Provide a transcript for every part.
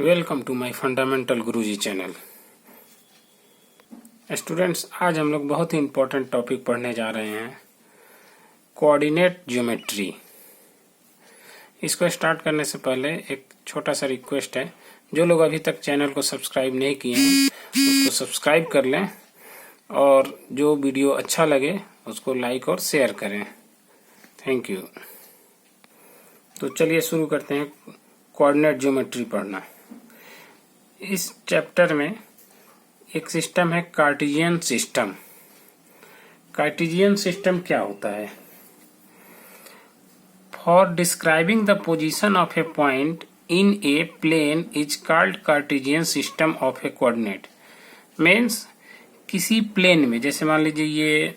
Welcome to my fundamental Guruji channel. Students, आज हम लोग बहुत ही इम्पोर्टेंट टॉपिक पढ़ने जा रहे हैं, कोऑर्डिनेट ज्योमेट्री। इसको स्टार्ट करने से पहले एक छोटा सा रिक्वेस्ट है, जो लोग अभी तक चैनल को सब्सक्राइब नहीं किए हैं उसको सब्सक्राइब कर लें और जो वीडियो अच्छा लगे उसको लाइक और शेयर करें। Thank you. तो चलिए शुरू करते हैं कोऑर्डिनेट ज्योमेट्री पढ़ना। इस चैप्टर में एक सिस्टम है कार्टेशियन सिस्टम। कार्टेशियन सिस्टम क्या होता है? For describing the position of a point in a plane is called cartesian system of a coordinate. Means किसी प्लेन में, जैसे मान लीजिए ये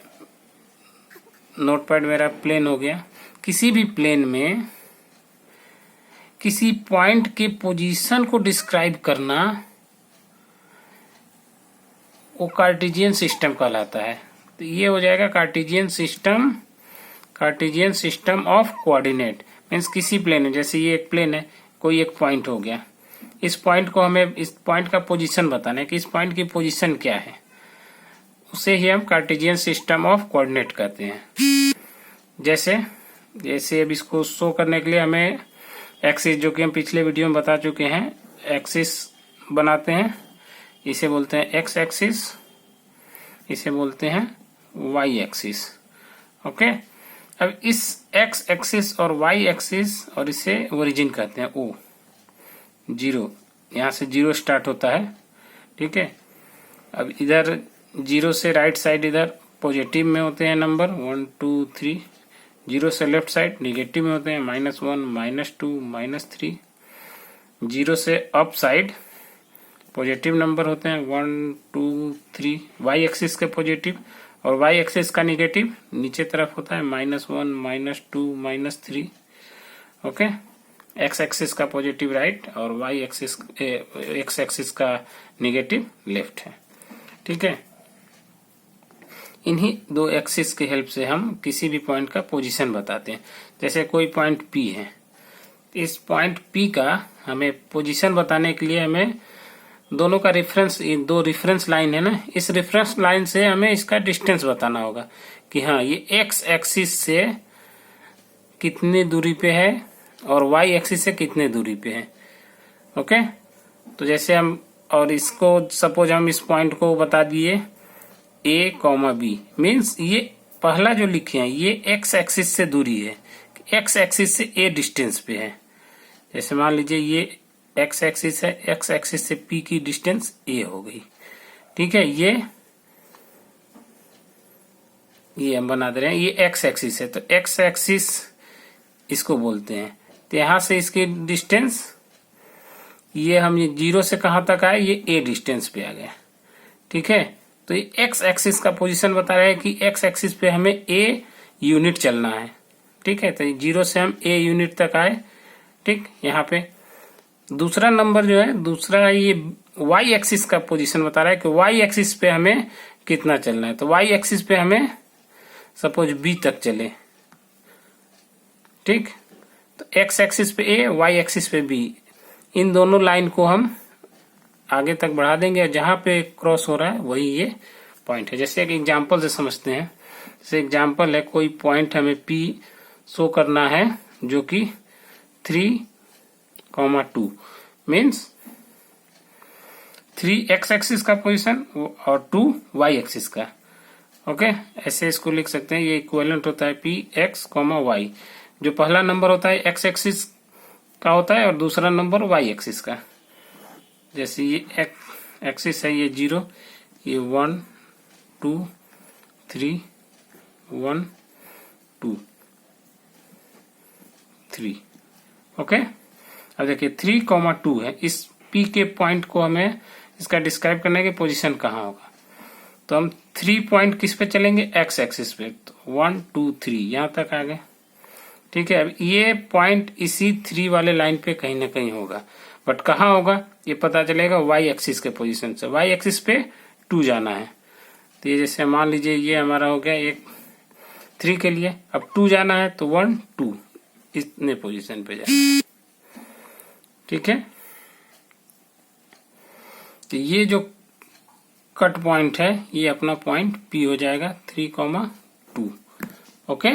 नोटपैड मेरा प्लेन हो गया, किसी भी प्लेन में किसी पॉइंट के पोजीशन को डिस्क्राइब करना वो कार्टेशियन सिस्टम कहलाता है। तो ये हो जाएगा Cartesian system of coordinate. Means किसी प्लेन में, जैसे ये एक प्लेन है, कोई एक पॉइंट हो गया, इस पॉइंट को हमें इस पॉइंट का पोजीशन बताना है कि इस पॉइंट की पोजीशन क्या है, उसे ही हम कार्टेशियन सिस्टम ऑफ कोऑर्डिनेट कहते हैं। जैसे अब इसको शो करने के लिए हमें एक्सिस, जो कि हम पिछले वीडियो में बता चुके हैं, एक्सिस बनाते हैं। इसे बोलते हैं एक्स एक्सिस, इसे बोलते हैं वाई एक्सिस। ओके, अब इस एक्स एक्सिस और वाई एक्सिस, और इसे ओरिजिन कहते हैं, ओ जीरो, यहां से जीरो स्टार्ट होता है। ठीक है, अब इधर जीरो से राइट साइड इधर पॉजिटिव में होते हैं नंबर 1 2 3, जीरो से लेफ्ट साइड निगेटिव में होते हैं -1 -2 -3, जीरो से अप साइड पॉजिटिव नंबर होते हैं 1 2 3, वाई एक्सिस के पॉजिटिव, और वाई एक्सिस का निगेटिव नीचे तरफ होता है -1 -2 -3। ओके, एक्स एक्सिस का पॉजिटिव राइट और वाई एक्सिस एक्स एक्सिस का निगेटिव लेफ्ट है। ठीक है, इन्हीं दो एक्सिस की हेल्प से हम किसी भी पॉइंट का पोजीशन बताते हैं। जैसे कोई पॉइंट P है, इस पॉइंट P का हमें पोजीशन बताने के लिए हमें दोनों का रेफरेंस, दो रेफरेंस लाइन है ना, इस रेफरेंस लाइन से हमें इसका डिस्टेंस बताना होगा कि हाँ ये एक्स एक्सिस से कितनी दूरी पे है और वाई एक्सिस से कितने दूरी पे है। ओके, तो जैसे हम, और इसको सपोज हम इस पॉइंट को बता दिए A, B, मीन्स ये पहला जो लिखे हैं ये एक्स एक्सिस से दूरी है, एक्स एक्सिस से A डिस्टेंस पे है। जैसे मान लीजिए ये एक्स एक्सिस है, एक्स एक्सिस से P की डिस्टेंस A हो गई। ठीक है, ये हम बना दे रहे हैं, ये एक्स एक्सिस है, तो एक्स एक्सिस इसको बोलते हैं। तो यहां से इसकी डिस्टेंस, ये हम ये जीरो से कहां तक आए, ये A डिस्टेंस पे आ गया। ठीक है, तो ये एक्स एक्सिस का पोजीशन बता रहा है कि एक्स एक्सिस पे हमें A यूनिट चलना है। ठीक है, तो जीरो से हम A यूनिट तक आए। ठीक, यहाँ पे दूसरा नंबर जो है, दूसरा ये वाई एक्सिस का पोजीशन बता रहा है कि वाई एक्सिस पे हमें कितना चलना है। तो वाई एक्सिस पे हमें सपोज B तक चले। ठीक, तो एक्स एक्सिस पे A, वाई एक्सिस पे B, इन दोनों लाइन को हम आगे तक बढ़ा देंगे और जहां पे क्रॉस हो रहा है वही ये पॉइंट है। जैसे एक एग्जांपल से समझते हैं। जैसे एग्जांपल है, कोई पॉइंट हमें P शो करना है जो कि 3, 2 मीन्स 3 एक्स एक्सिस का पोजीशन और 2 वाई एक्सिस का। ओके, ऐसे इसको लिख सकते हैं, ये इक्विवेलेंट होता है P x, y। जो पहला नंबर होता है एक्स एक्सिस का होता है और दूसरा नंबर वाई एक्सिस का। जैसे ये एक्सिस है, ये 0, ये 1 2 3 1 2 3। ओके, अब देखिए 3, 2 है, इस P के पॉइंट को हमें इसका डिस्क्राइब करने की पोजीशन कहाँ होगा। तो हम 3 पॉइंट किस पे चलेंगे, एक्स एक्सिस पे। तो 1 2 3 यहां तक आ गए। ठीक है, अब ये पॉइंट इसी 3 वाले लाइन पे कहीं ना कहीं होगा, बट कहाँ होगा ये पता चलेगा वाई एक्सिस के पोजीशन से। वाई एक्सिस पे 2 जाना है, तो ये जैसे मान लीजिए ये हमारा हो गया एक 3 के लिए, अब 2 जाना है तो 1 2 इतने पोजीशन पे जाना है। ठीक है, तो ये जो कट पॉइंट है ये अपना पॉइंट P हो जाएगा 3,2। Okay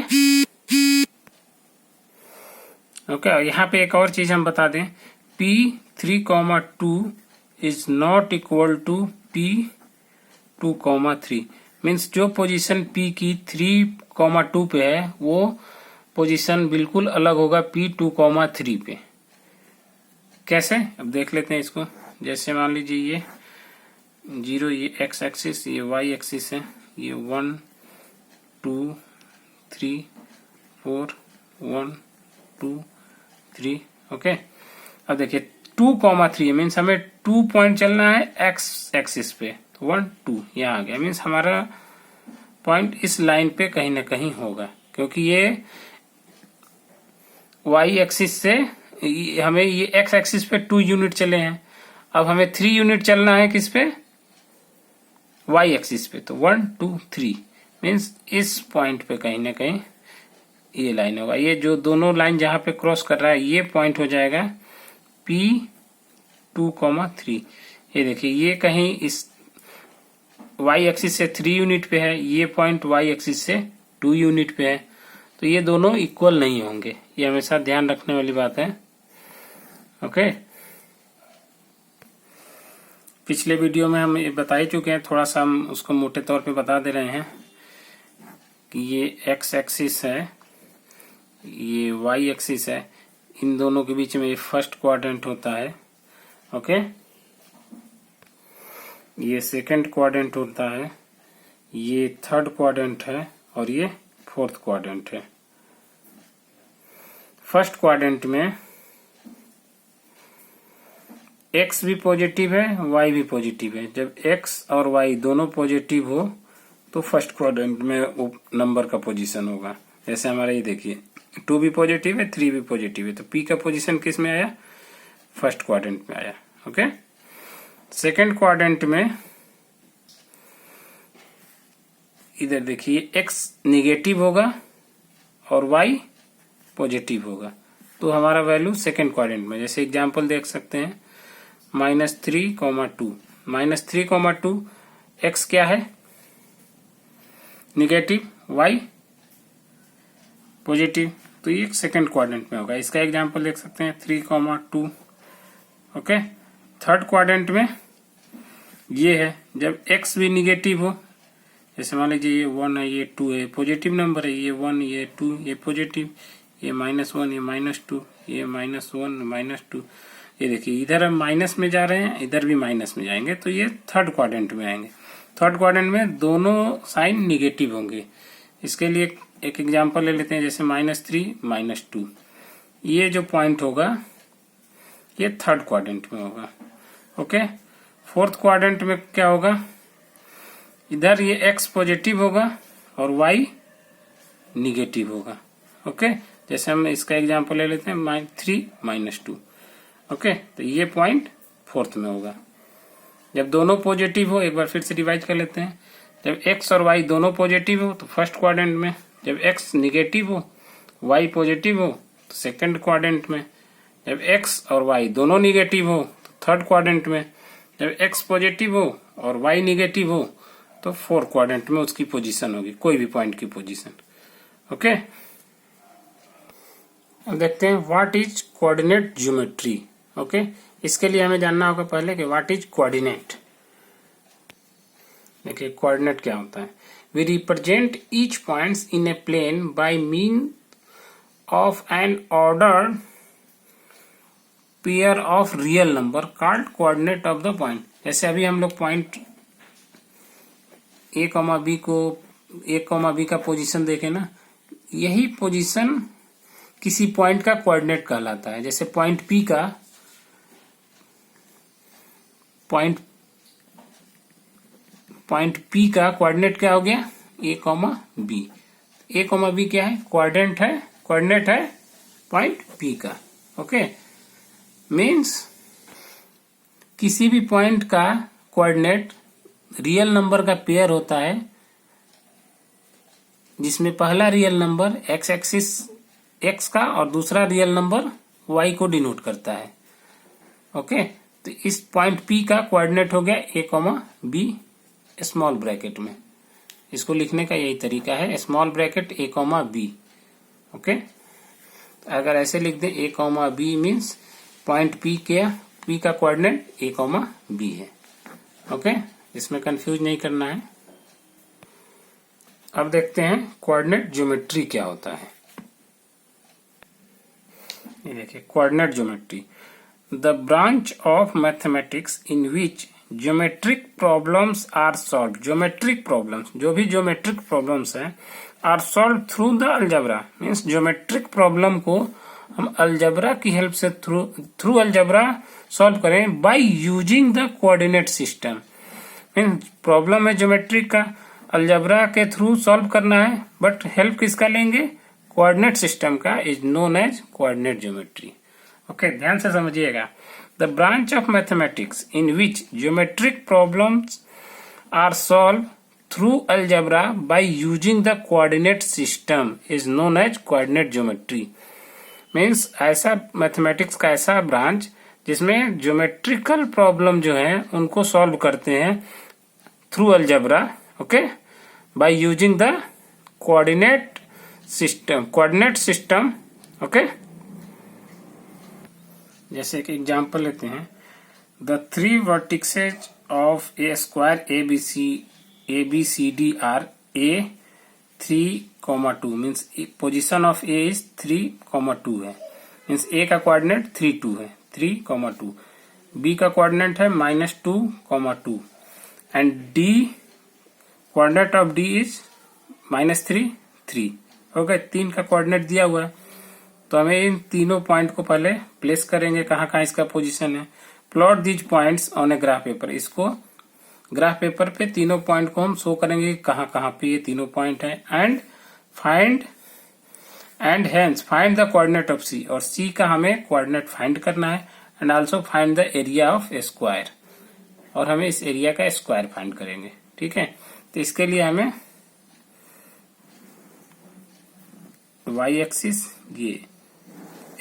okay. यहाँ पे एक और चीज हम बता दें, P 3,2 is not equal to P 2,3। Means जो पोजीशन P की 3,2 पे है वो पोजीशन बिल्कुल अलग होगा P 2,3 पे। कैसे, अब देख लेते हैं इसको। जैसे मान लीजिए ये 0, ये x एक्सिस, ये y एक्सिस है, ये 1 2 3 4 1 2 3। ओके, अब देखिए 2,3 मीन्स हमें 2 पॉइंट चलना है x एक्सिस पे। 1 2 यहाँ आ गया, मीन्स हमारा पॉइंट इस लाइन पे कहीं ना कहीं होगा, क्योंकि ये y एक्सिस से हमें ये x एक्सिस पे 2 यूनिट चले हैं। अब हमें 3 यूनिट चलना है किस पे, y एक्सिस पे। तो 1 2 3 मीन्स इस पॉइंट पे कहीं ना कहीं ये लाइन होगा। ये जो दोनों लाइन जहां पे क्रॉस कर रहा है ये पॉइंट हो जाएगा P 2,3। ये देखिए ये कहीं इस y एक्सिस से 3 यूनिट पे है, ये पॉइंट y एक्सिस से 2 यूनिट पे है, तो ये दोनों इक्वल नहीं होंगे। ये हमेशा ध्यान रखने वाली बात है। ओके, पिछले वीडियो में हम ये बता ही चुके हैं, थोड़ा सा हम उसको मोटे तौर पे बता दे रहे हैं कि ये x एक्सिस है, ये y एक्सिस है, इन दोनों के बीच में ये फर्स्ट क्वाड्रेंट होता है। ओके, ये सेकंड क्वाड्रेंट होता है, ये थर्ड क्वाड्रेंट है और ये फोर्थ क्वाड्रेंट है। फर्स्ट क्वाड्रेंट में x भी पॉजिटिव है, y भी पॉजिटिव है। जब x और y दोनों पॉजिटिव हो तो फर्स्ट क्वाड्रेंट में वो नंबर का पोजीशन होगा। जैसे हमारा ये देखिए 2 भी पॉजिटिव है, 3 भी पॉजिटिव है, तो P का पोजीशन किस में आया, फर्स्ट क्वाड्रेंट में आया। ओके, सेकंड क्वाड्रेंट में इधर देखिए x निगेटिव होगा और y पॉजिटिव होगा, तो हमारा वैल्यू सेकंड क्वाड्रेंट में। जैसे एग्जांपल देख सकते हैं -3,2 -3,2 x क्या है, निगेटिव, y पॉजिटिव, तो ये सेकंड क्वाड्रेंट में होगा। इसका एग्जांपल देख सकते हैं 3,2। ओके, थर्ड क्वाड्रेंट में ये है जब x भी निगेटिव हो, जैसे मान लीजिए ये 1 है, ये 2 है, पॉजिटिव नंबर है, ये 1 ये 2 ये पॉजिटिव, ये -1 ये -2 ये -1 -2। ये देखिए इधर हम माइनस में जा रहे हैं, इधर भी माइनस में जाएंगे, तो ये थर्ड क्वाड्रेंट में आएंगे। थर्ड क्वाड्रेंट में दोनों साइन निगेटिव होंगे। इसके लिए एक एग्जांपल ले लेते हैं, जैसे -3 -2। ये जो पॉइंट होगा ये थर्ड क्वाड्रेंट में होगा। ओके, फोर्थ क्वाड्रेंट में क्या होगा, इधर ये x पॉजिटिव होगा और y निगेटिव होगा। ओके, जैसे हम इसका एग्जांपल ले लेते हैं -3 -2। ओके, तो ये पॉइंट फोर्थ में होगा। जब दोनों पॉजिटिव हो, एक बार फिर से रिवाइज कर लेते हैं, जब x और y दोनों पॉजिटिव हो तो फर्स्ट क्वाड्रेंट में, जब x निगेटिव हो y पॉजिटिव हो तो सेकंड क्वाड्रेंट में, जब x और y दोनों निगेटिव हो तो थर्ड क्वाड्रेंट में, जब x पॉजिटिव हो और y निगेटिव हो तो फोर्थ क्वाड्रेंट में उसकी पोजीशन होगी, कोई भी पॉइंट की पोजीशन। ओके, अब देखते हैं what is coordinate geometry. Okay, इसके लिए हमें जानना होगा पहले कि व्हाट इज कोऑर्डिनेट। देखिए कोऑर्डिनेट क्या होता है, we represent each points in a plane by mean of an ordered pair of real number called coordinate of the point. जैसे अभी हम लोग पॉइंट a, b को a, b का पोजीशन देखें ना, यही पोजीशन किसी पॉइंट का कोऑर्डिनेट कहलाता है। जैसे पॉइंट P का कोऑर्डिनेट क्या हो गया, a, b। a, b क्या है, कोऑर्डिनेट है पॉइंट P का। ओके, मीन्स किसी भी पॉइंट का कोऑर्डिनेट रियल नंबर का पेयर होता है, जिसमें पहला real number x axis x का और दूसरा रियल नंबर y को डिनोट करता है। ओके, तो इस पॉइंट P का कोऑर्डिनेट हो गया A, B स्मॉल ब्रैकेट में। इसको लिखने का यही तरीका है, small bracket A, B। Okay, अगर ऐसे लिख दें A, B means point P का कोऑर्डिनेट A, B है। ओके, इसमें कंफ्यूज नहीं करना है। अब देखते हैं कोऑर्डिनेट ज्योमेट्री क्या होता है। ये देखिए coordinate geometry, the branch of mathematics in which geometric problems are solve. Geometric problems, जो भी ज्योमेट्रिक प्रॉब्लम्स हैं, are solve through the algebra. Means geometric problem को हम अलजेब्रा की हेल्प से थ्रू अलजेब्रा सॉल्व करें by using the coordinate system. Means problem है geometric का, अलजेब्रा के थ्रू सॉल्व करना है, बट हेल्प किसका लेंगे? कोऑर्डिनेट सिस्टम का, is known as coordinate geometry. Okay, ध्यान से समझिएगा। The branch of mathematics in which geometric problems are solve through algebra by using the coordinate system is known as coordinate geometry. Means ऐसा mathematics का ऐसा branch जिसमें geometrical problem जो है उनको सॉल्व करते हैं through algebra, okay, by using the coordinate system. Okay, जैसे एक एग्जांपल लेते हैं, the 3 vertices of a square ABCD are A 3,2 means position of A is 3,2 है। मीन्स A का कोऑर्डिनेट 3,2 है, 3,2। B का कोऑर्डिनेट है -2,2 and D coordinate of D is -3, 3। Okay, 3 का कोऑर्डिनेट दिया हुआ है, तो हमें इन तीनों पॉइंट को पहले प्लेस करेंगे, कहाँ कहाँ इसका पोजीशन है। Plot these points on a graph paper. इसको ग्राफ पेपर पे तीनों पॉइंट को हम शो करेंगे कहाँ कहाँ पे ये तीनों पॉइंट है। And hence find the coordinate of C, और C का हमें कोऑर्डिनेट फाइंड करना है। And also find the area of a square, और हमें इस एरिया का स्क्वायर फाइंड करेंगे। ठीक है, तो इसके लिए हमें y एक्सिस, ये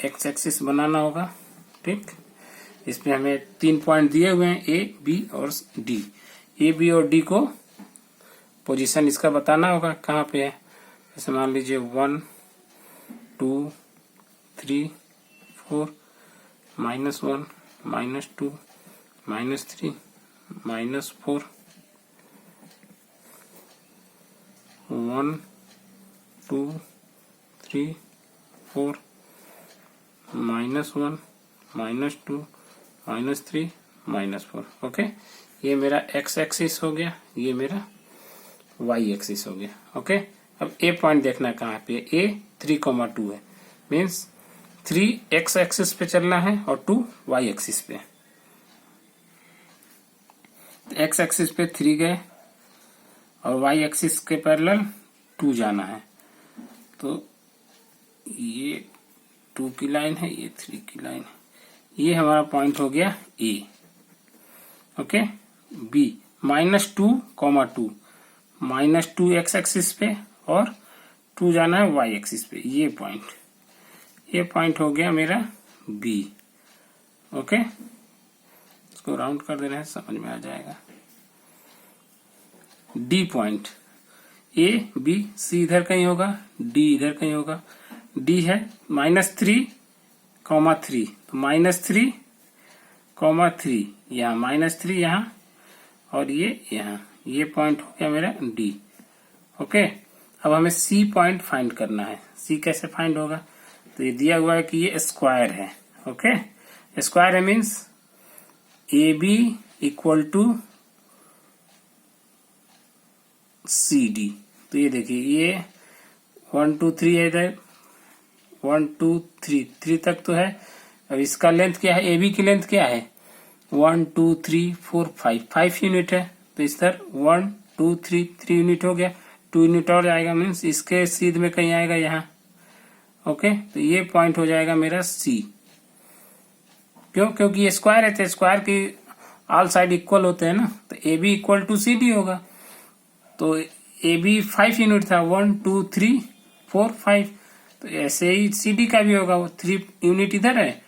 x एक्सिस बनाना होगा। ठीक, इसमें हमें 3 पॉइंट दिए हुए हैं, A, B और D। A, B और D को पोजीशन इसका बताना होगा कहाँ पे है। जैसे मान लीजिए 1, 2, 3, 4, -1, -2, -3, -4, 1, 2, 3, 4, -1, -2, -3, -4। ओके, ये मेरा x एक्सिस हो गया, ये मेरा y एक्सिस हो गया। ओके, अब A पॉइंट देखना है कहाँ पे। A 3,2 है, मीन्स 3 x एक्सिस पे चलना है और 2 y एक्सिस पे। x एक्सिस पे 3 गए और y एक्सिस के पैरेलल 2 जाना है, तो ये 2 की लाइन है, ये 3 की लाइन है। ये हमारा पॉइंट हो गया A। Okay, B -2,2 -2 x axis पे और 2 जाना है y एक्सिस पे। ये पॉइंट हो गया मेरा B। ओके, इसको राउंड कर दे रहे हैं, समझ में आ जाएगा। D point, A, B, C इधर कहीं होगा, D इधर कहीं होगा। D है -3,3, तो -3,3 यहाँ, -3 यहाँ, और ये यहाँ। ये पॉइंट हो गया मेरा D। ओके, अब हमें C पॉइंट फाइंड करना है। C कैसे फाइंड होगा? तो ये दिया हुआ है कि ये स्क्वायर है। ओके, स्क्वायर है means AB equal to CD। तो ये देखिए, ये 1, 2, 3 है इधर, 1, 2, 3 तक तो है। अब इसका लेंथ क्या है? AB की लेंथ क्या है? 1, 2, 3, 4, 5 यूनिट है। तो इस तरह 1, 2, 3 यूनिट हो गया, 2 यूनिट और जाएगा, मीन्स इसके सीध में कहीं आएगा यहाँ। ओके, तो ये पॉइंट हो जाएगा मेरा C। क्यों? क्योंकि ये स्क्वायर है, तो स्क्वायर की ऑल साइड इक्वल होते हैं ना, तो AB इक्वल टू CD होगा। तो AB 5 यूनिट था, 1, 2, 3, 4, 5। तो ऐसे ही CD का भी होगा, वो 3 यूनिट इधर है,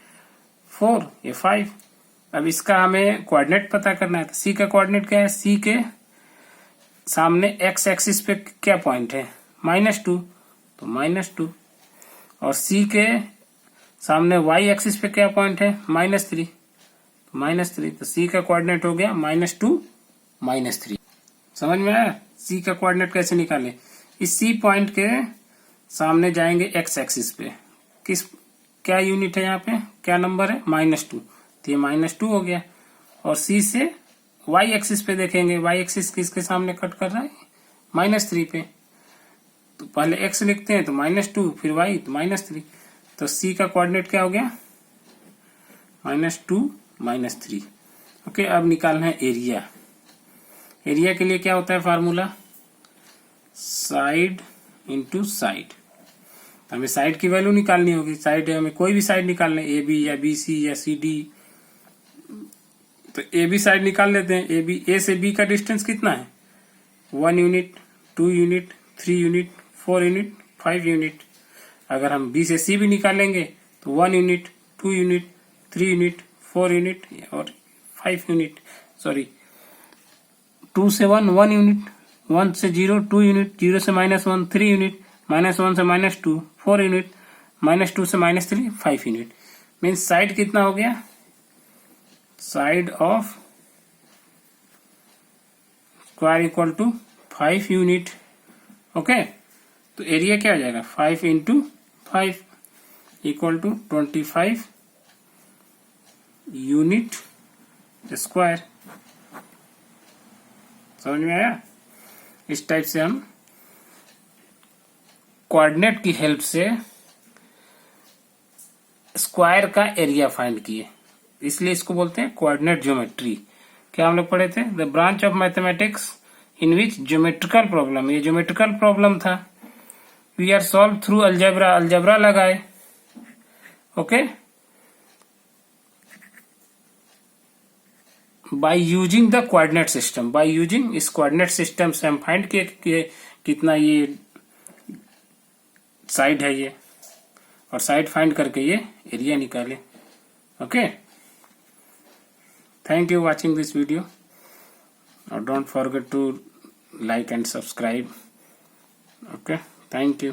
4, ये 5। अब इसका हमें कोऑर्डिनेट पता करना है। तो सी का कोऑर्डिनेट क्या है? सी के सामने एक्स एक्सिस पे क्या पॉइंट है? -2, तो -2। और सी के सामने वाई एक्सिस पे क्या पॉइंट है? -3, -3। तो सी का कोऑर्डिनेट हो गया -2, -3। समझ में आया? सी का कोऑर्डिनेट कैसे निकालें? इस सी पॉइंट के सामने जाएंगे एक्स एक्सिस पे, क्या यूनिट है यहाँ पे, क्या नंबर है? -2, तो ये -2 हो गया। और सी से वाई एक्सिस पे देखेंगे, वाई एक्सिस किसके सामने कट कर रहा है? -3 पे। तो पहले एक्स लिखते हैं तो -2, फिर वाई तो -3। तो सी का कोऑर्डिनेट क्या हो गया? -2, -3। ओके, अब निकालना है एरिया। एरिया के लिए क्या होता है फार्मूला? Side into side. हमें साइड की वैल्यू निकालनी होगी। साइड हमें कोई भी साइड निकालना है, ए बी या बी सी या सी डी। तो ए बी साइड निकाल लेते हैं। ए से बी का डिस्टेंस कितना है? 1 unit, 2 unit, 3 unit, 4 unit, 5 unit. अगर हम बी से सी भी निकालेंगे तो 1 यूनिट, 2 यूनिट, 3 यूनिट, 4 यूनिट और 5 यूनिट। सॉरी, 2 से 1 1 यूनिट, 1 से 0 2 यूनिट, 0 से -1 3 यूनिट, -1 से -2 4 यूनिट, -2 से -3 5 यूनिट। मीन्स साइड कितना हो गया? Side of square equal to 5 unit. Okay, तो एरिया क्या हो जाएगा? 5 into 5 equal to 25 unit square. समझ में आया? इस टाइप से हम कोऑर्डिनेट की हेल्प से स्क्वायर का एरिया फाइंड किए, इसलिए इसको बोलते हैं कोऑर्डिनेट ज्योमेट्री। क्या हम लोग पढ़े थे? The branch of mathematics in which geometrical problem, ये ज्योमेट्रिकल प्रॉब्लम था। We are solve through algebra, algebra लगाए। Okay, by using the coordinate system, by using इस कोऑर्डिनेट सिस्टम से हम फाइंड किए कि कितना ये साइड है ये, और साइड फाइंड करके ये एरिया निकाले। Okay, thank you watching this video, और don't forget to like and subscribe. Okay, thank you.